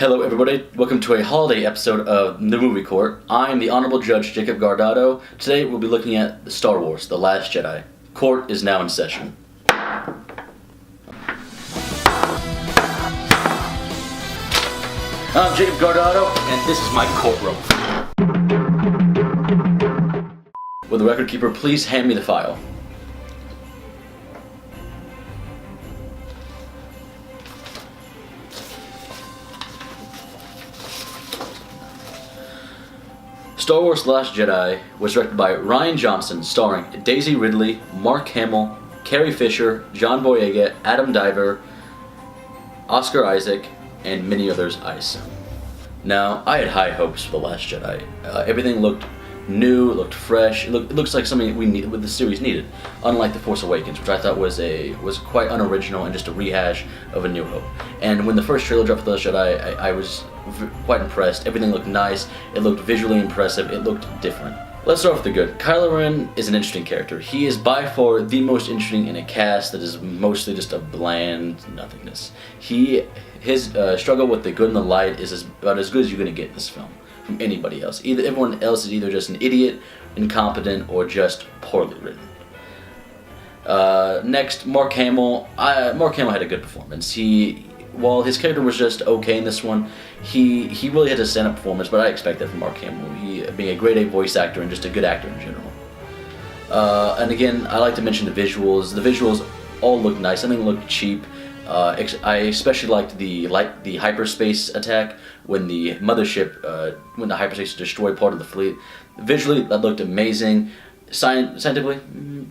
Hello everybody, welcome to a holiday episode of The Movie Court. I'm the Honorable Judge Jacob Guardado. Today we'll be looking at Star Wars, The Last Jedi. Court is now in session. I'm Jacob Guardado, and this is my courtroom. Will the record keeper please hand me the file? Star Wars The Last Jedi was directed by Rian Johnson, starring Daisy Ridley, Mark Hamill, Carrie Fisher, John Boyega, Adam Driver, Oscar Isaac, and many others. Now, I had high hopes for The Last Jedi. Everything looked new, it looked fresh. It looks like something the series needed, unlike The Force Awakens, which I thought was quite unoriginal and just a rehash of A New Hope. And when the first trailer dropped for The Last Jedi, I was quite impressed. Everything looked nice. It looked visually impressive. It looked different. Let's start with the good. Kylo Ren is an interesting character. He is by far the most interesting in a cast that is mostly just a bland nothingness. His struggle with the good and the light is about as good as you're going to get in this film from anybody else. Everyone else is either just an idiot, incompetent, or just poorly written. Next, Mark Hamill. Mark Hamill had a good performance. While his character was just okay in this one, he really had a stand-up performance, but I expect that from Mark Hamill. He being a grade A voice actor and just a good actor in general. And again, I like to mention the visuals. The visuals all look nice. Nothing looked cheap. I especially liked the hyperspace attack when the mothership, when the hyperspace destroyed part of the fleet. Visually, that looked amazing. Scientifically,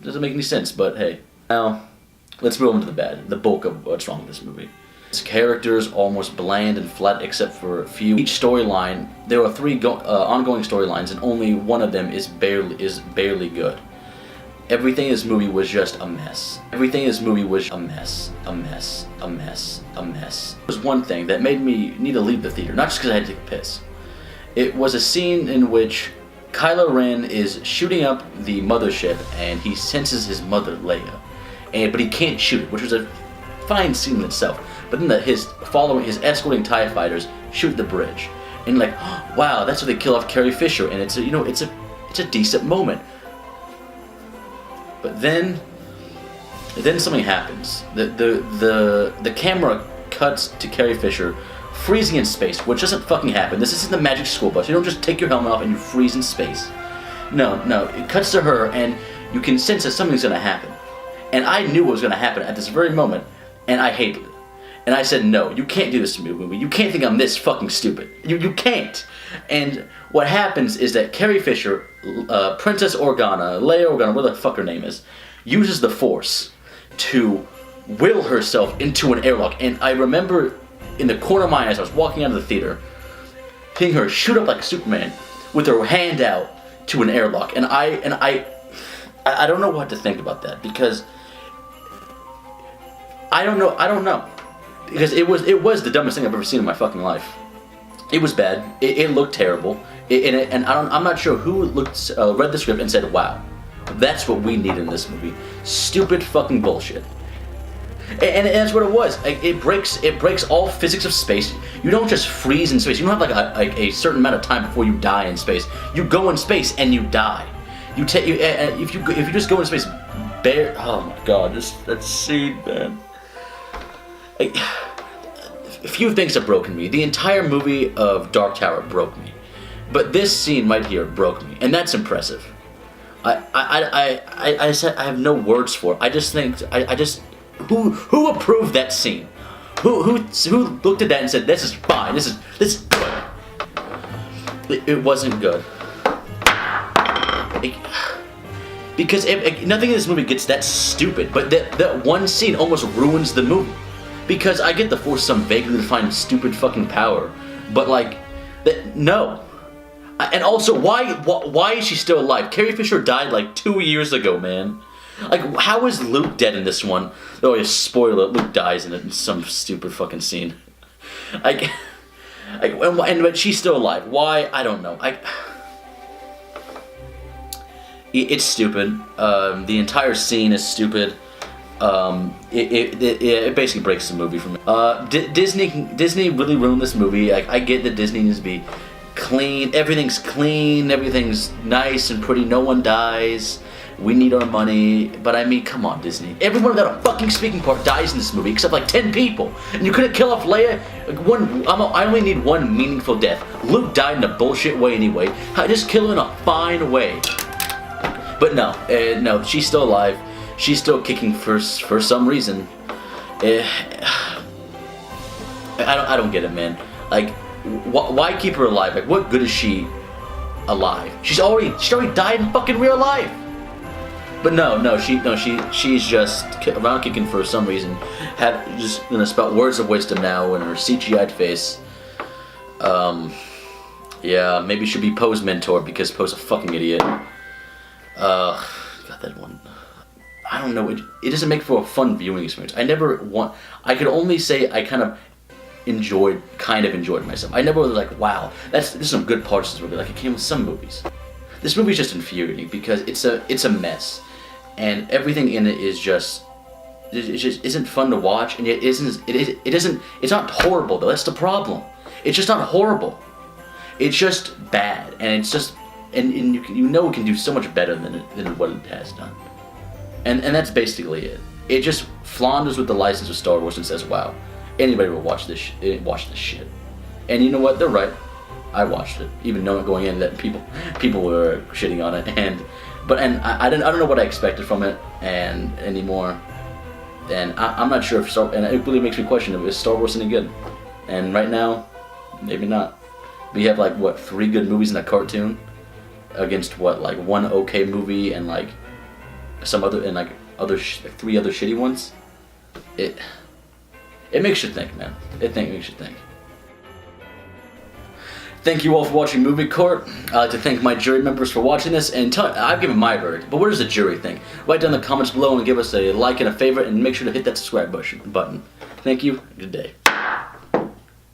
doesn't make any sense, but hey. Now, let's move on to the bad, the bulk of what's wrong with this movie. Its characters almost bland and flat except for a few. Each storyline, there are three ongoing storylines, and only one of them is barely good. Everything in this movie was just a mess. Everything in this movie was a mess. There was one thing that made me need to leave the theater, not just because I had to take a piss. It was a scene in which Kylo Ren is shooting up the mothership and he senses his mother, Leia. But he can't shoot it, which was a fine scene in itself. But then his escorting TIE fighters shoot the bridge. And like, oh, wow, that's how they kill off Carrie Fisher, and it's a decent moment. But then something happens. The camera cuts to Carrie Fisher freezing in space, which doesn't fucking happen. This isn't the Magic School Bus. You don't just take your helmet off and you freeze in space. No, it cuts to her and you can sense that something's gonna happen. And I knew what was gonna happen at this very moment, and I hated it. And I said, no, you can't do this to me, movie. You can't think I'm this fucking stupid. You can't. And what happens is that Carrie Fisher, Princess Organa, Leia Organa, whatever the fuck her name is, uses the Force to will herself into an airlock. And I remember in the corner of my eyes, I was walking out of the theater, seeing her shoot up like Superman with her hand out to an airlock. And I don't know what to think about that, because I don't know. Because it was the dumbest thing I've ever seen in my fucking life. It was bad. It looked terrible. I'm not sure who read the script and said, "Wow, that's what we need in this movie." Stupid fucking bullshit. And that's what it was. It breaks all physics of space. You don't just freeze in space. You don't have like a certain amount of time before you die in space. You go in space and you die. If you just go in space, oh my god, that scene, man. A few things have broken me. The entire movie of Dark Tower broke me, but this scene right here broke me, and that's impressive. I said I have no words for it. I just think who approved that scene? Who looked at that and said, this is fine. This is good. It wasn't good. Because nothing in this movie gets that stupid, but that one scene almost ruins the movie. Because I get the Force some vaguely defined stupid fucking power, but like, no. And also, why is she still alive? Carrie Fisher died like 2 years ago, man. Like, how is Luke dead in this one? Oh yeah, spoiler, Luke dies in some stupid fucking scene. But she's still alive. Why? I don't know. It's stupid. The entire scene is stupid. It basically breaks the movie for me. Disney really ruined this movie. Like, I get that Disney needs to be clean. Everything's clean. Everything's nice and pretty. No one dies. We need our money. But I mean, come on, Disney. Everyone without a fucking speaking part dies in this movie, except like 10 people. And you couldn't kill off Leia. I only need one meaningful death. Luke died in a bullshit way anyway. Just kill him in a fine way. But no, she's still alive. She's still kicking for some reason. I don't get it, man. Like, why keep her alive? Like, what good is she alive? She already died in fucking real life. But she's just around kicking for some reason. Just gonna spout words of wisdom now in her CGI'd face. Yeah, maybe she'll be Poe's mentor because Poe's a fucking idiot. Got that one. I don't know. It doesn't make for a fun viewing experience. I could only say I kind of enjoyed myself. I never was like, wow, there's some good parts of this movie. Like it came with some movies. This movie's just infuriating because it's a mess, and everything in it is just isn't fun to watch, and yet it's not horrible though. That's the problem. It's just not horrible. It's just bad, and it's just and you know it can do so much better than what it has done. And that's basically it. It just flounders with the license of Star Wars and says, "Wow, anybody will watch this shit." And you know what? They're right. I watched it, even knowing going in that people were shitting on it, I don't know what I expected from it anymore. And I'm not sure if and it really makes me question if Star Wars any good. And right now, maybe not. We have like what 3 good movies in a cartoon against what like 1 okay movie and like some other and like 3 other shitty ones. It makes you think, man. Makes you think. Thank you all for watching Movie Court. I'd like to thank my jury members for watching this, and I've given my verdict, but what does the jury think? Write down in the comments below and give us a like and a favorite, and make sure to hit that subscribe button. Thank you. Good day.